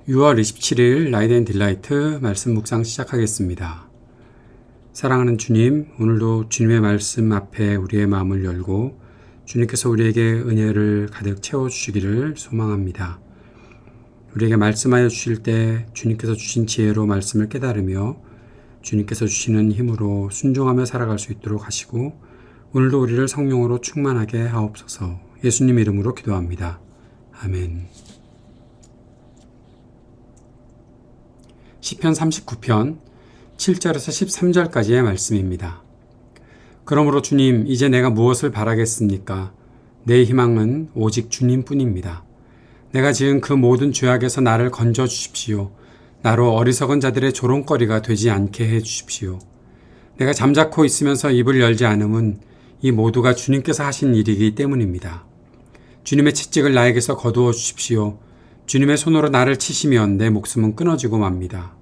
6월 27일 라이드 앤 딜라이트 말씀 묵상 시작하겠습니다. 사랑하는 주님, 오늘도 주님의 말씀 앞에 우리의 마음을 열고 주님께서 우리에게 은혜를 가득 채워주시기를 소망합니다. 우리에게 말씀하여 주실 때 주님께서 주신 지혜로 말씀을 깨달으며 주님께서 주시는 힘으로 순종하며 살아갈 수 있도록 하시고 오늘도 우리를 성령으로 충만하게 하옵소서. 예수님 이름으로 기도합니다. 아멘. 시편 39편 7절에서 13절까지의 말씀입니다. 그러므로 주님, 이제 내가 무엇을 바라겠습니까? 내 희망은 오직 주님뿐입니다. 내가 지은 그 모든 죄악에서 나를 건져 주십시오. 나로 어리석은 자들의 조롱거리가 되지 않게 해 주십시오. 내가 잠자코 있으면서 입을 열지 않음은 이 모두가 주님께서 하신 일이기 때문입니다. 주님의 채찍을 나에게서 거두어 주십시오. 주님의 손으로 나를 치시면 내 목숨은 끊어지고 맙니다.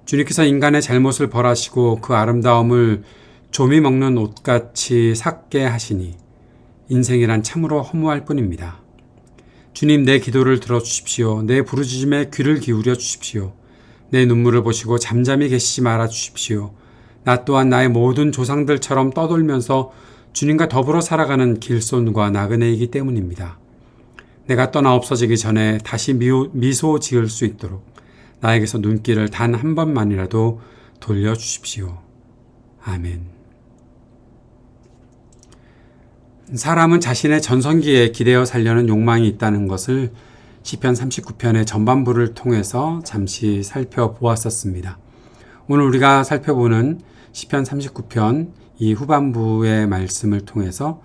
주님께서 인간의 잘못을 벌하시고 그 아름다움을 조미 먹는 옷같이 삭게 하시니 인생이란 참으로 허무할 뿐입니다. 주님, 내 기도를 들어주십시오. 내 부르짖음에 귀를 기울여 주십시오. 내 눈물을 보시고 잠잠히 계시지 말아 주십시오. 나 또한 나의 모든 조상들처럼 떠돌면서 주님과 더불어 살아가는 길손과 나그네이기 때문입니다. 내가 떠나 없어지기 전에 다시 미소 지을 수 있도록 나에게서 눈길을 단 한 번만이라도 돌려주십시오. 아멘. 사람은 자신의 전성기에 기대어 살려는 욕망이 있다는 것을 시편 39편의 전반부를 통해서 잠시 살펴보았었습니다. 오늘 우리가 살펴보는 시편 39편 이 후반부의 말씀을 통해서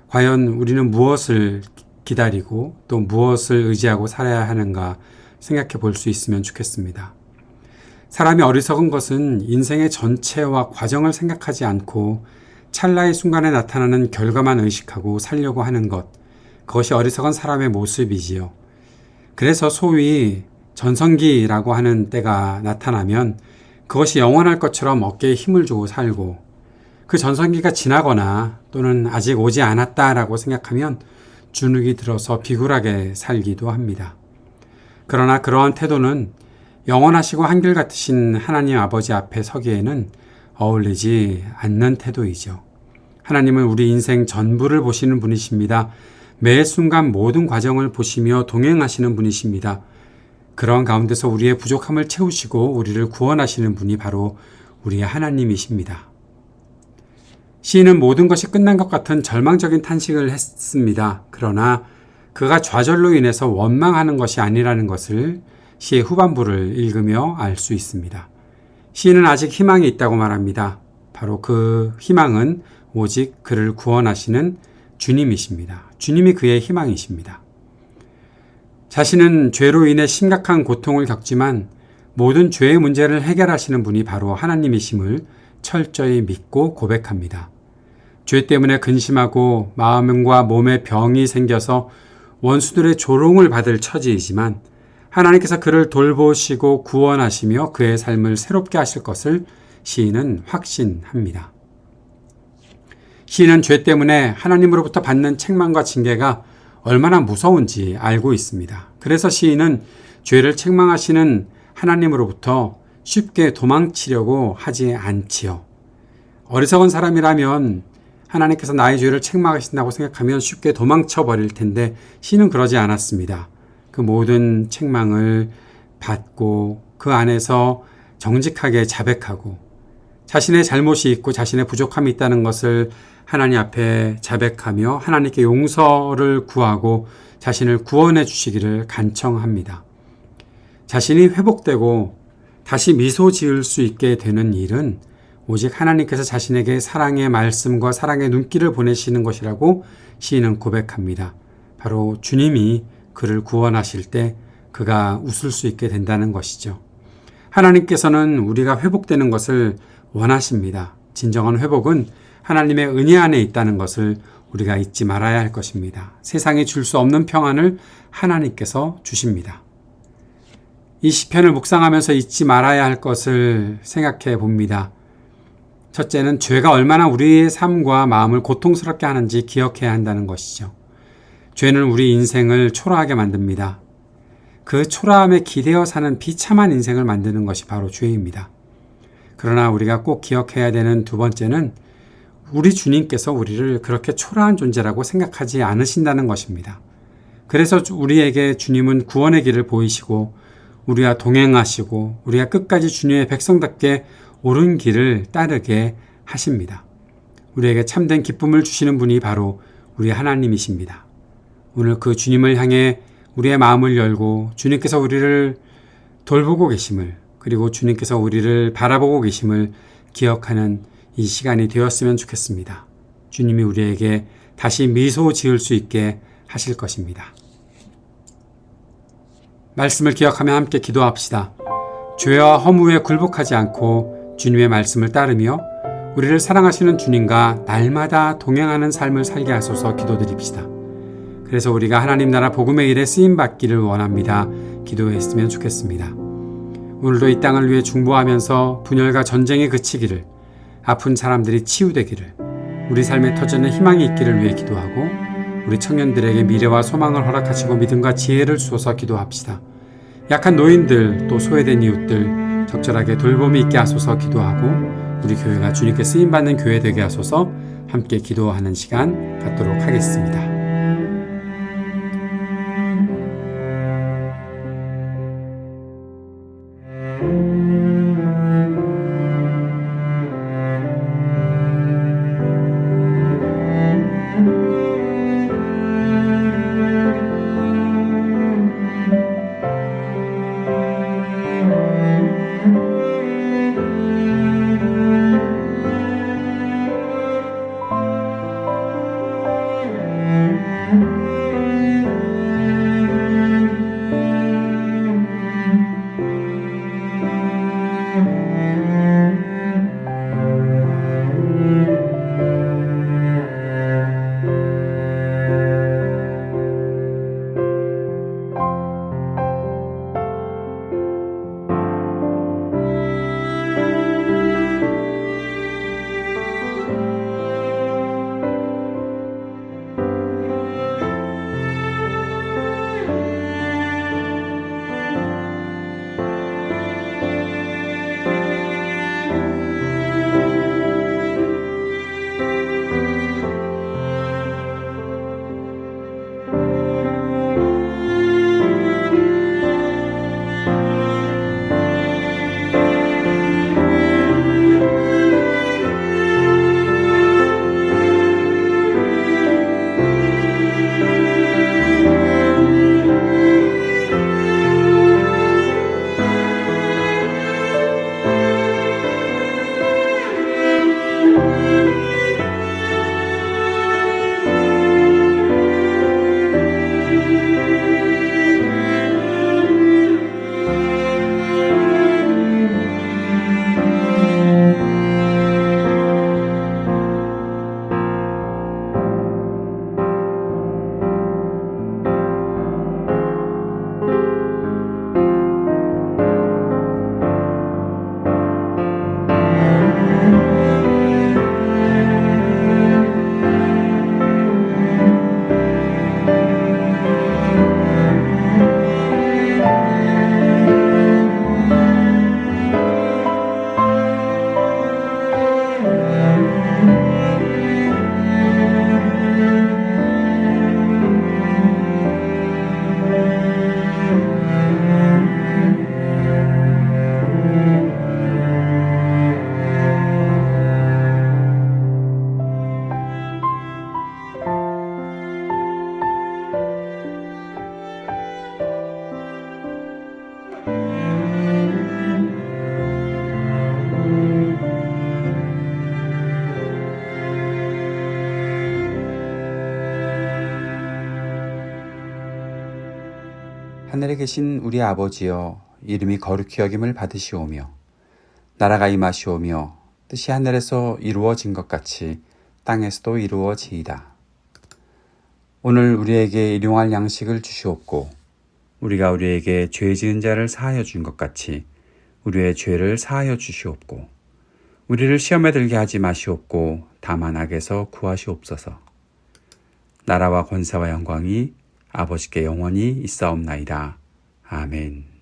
과연 우리는 무엇을 기다리고 또 무엇을 의지하고 살아야 하는가 생각해 볼 수 있으면 좋겠습니다. 사람이 어리석은 것은 인생의 전체와 과정을 생각하지 않고 찰나의 순간에 나타나는 결과만 의식하고 살려고 하는 것, 그것이 어리석은 사람의 모습이지요. 그래서 소위 전성기라고 하는 때가 나타나면 그것이 영원할 것처럼 어깨에 힘을 주고 살고 그 전성기가 지나거나 또는 아직 오지 않았다라고 생각하면 주눅이 들어서 비굴하게 살기도 합니다. 그러나 그러한 태도는 영원하시고 한결같으신 하나님 아버지 앞에 서기에는 어울리지 않는 태도이죠. 하나님은 우리 인생 전부를 보시는 분이십니다. 매 순간 모든 과정을 보시며 동행하시는 분이십니다. 그런 가운데서 우리의 부족함을 채우시고 우리를 구원하시는 분이 바로 우리의 하나님이십니다. 시인은 모든 것이 끝난 것 같은 절망적인 탄식을 했습니다. 그러나 그가 좌절로 인해서 원망하는 것이 아니라는 것을 시의 후반부를 읽으며 알 수 있습니다. 시인은 아직 희망이 있다고 말합니다. 바로 그 희망은 오직 그를 구원하시는 주님이십니다. 주님이 그의 희망이십니다. 자신은 죄로 인해 심각한 고통을 겪지만 모든 죄의 문제를 해결하시는 분이 바로 하나님이심을 철저히 믿고 고백합니다. 죄 때문에 근심하고 마음과 몸에 병이 생겨서 원수들의 조롱을 받을 처지이지만 하나님께서 그를 돌보시고 구원하시며 그의 삶을 새롭게 하실 것을 시인은 확신합니다. 시인은 죄 때문에 하나님으로부터 받는 책망과 징계가 얼마나 무서운지 알고 있습니다. 그래서 시인은 죄를 책망하시는 하나님으로부터 쉽게 도망치려고 하지 않지요. 어리석은 사람이라면 하나님께서 나의 죄를 책망하신다고 생각하면 쉽게 도망쳐 버릴 텐데 시인은 그러지 않았습니다. 그 모든 책망을 받고 그 안에서 정직하게 자백하고 자신의 잘못이 있고 자신의 부족함이 있다는 것을 하나님 앞에 자백하며 하나님께 용서를 구하고 자신을 구원해 주시기를 간청합니다. 자신이 회복되고 다시 미소 지을 수 있게 되는 일은 오직 하나님께서 자신에게 사랑의 말씀과 사랑의 눈길을 보내시는 것이라고 시인은 고백합니다. 바로 주님이 그를 구원하실 때 그가 웃을 수 있게 된다는 것이죠. 하나님께서는 우리가 회복되는 것을 원하십니다. 진정한 회복은 하나님의 은혜 안에 있다는 것을 우리가 잊지 말아야 할 것입니다. 세상이 줄 수 없는 평안을 하나님께서 주십니다. 이 시편을 묵상하면서 잊지 말아야 할 것을 생각해 봅니다. 첫째는 죄가 얼마나 우리의 삶과 마음을 고통스럽게 하는지 기억해야 한다는 것이죠. 죄는 우리 인생을 초라하게 만듭니다. 그 초라함에 기대어 사는 비참한 인생을 만드는 것이 바로 죄입니다. 그러나 우리가 꼭 기억해야 되는 두 번째는 우리 주님께서 우리를 그렇게 초라한 존재라고 생각하지 않으신다는 것입니다. 그래서 우리에게 주님은 구원의 길을 보이시고 우리와 동행하시고 우리가 끝까지 주님의 백성답게 옳은 길을 따르게 하십니다. 우리에게 참된 기쁨을 주시는 분이 바로 우리 하나님이십니다. 오늘 그 주님을 향해 우리의 마음을 열고 주님께서 우리를 돌보고 계심을, 그리고 주님께서 우리를 바라보고 계심을 기억하는 이 시간이 되었으면 좋겠습니다. 주님이 우리에게 다시 미소 지을 수 있게 하실 것입니다. 말씀을 기억하며 함께 기도합시다. 죄와 허무에 굴복하지 않고 주님의 말씀을 따르며 우리를 사랑하시는 주님과 날마다 동행하는 삶을 살게 하소서 기도드립시다. 그래서 우리가 하나님 나라 복음의 일에 쓰임받기를 원합니다. 기도했으면 좋겠습니다. 오늘도 이 땅을 위해 중보하면서 분열과 전쟁이 그치기를, 아픈 사람들이 치유되기를, 우리 삶에 터지는 희망이 있기를 위해 기도하고 우리 청년들에게 미래와 소망을 허락하시고 믿음과 지혜를 주소서 기도합시다. 약한 노인들 또 소외된 이웃들 적절하게 돌봄이 있게 하소서 기도하고 우리 교회가 주님께 쓰임받는 교회 되게 하소서 함께 기도하는 시간 갖도록 하겠습니다. 하늘에 계신 우리 아버지여, 이름이 거룩히 여김을 받으시오며 나라가 임하시오며 뜻이 하늘에서 이루어진 것 같이 땅에서도 이루어지이다. 오늘 우리에게 일용할 양식을 주시옵고 우리가 우리에게 죄 지은 자를 사하여 준 것 같이 우리의 죄를 사하여 주시옵고 우리를 시험에 들게 하지 마시옵고 다만 악에서 구하시옵소서. 나라와 권세와 영광이 아버지께 영원히 있사옵나이다. 아멘.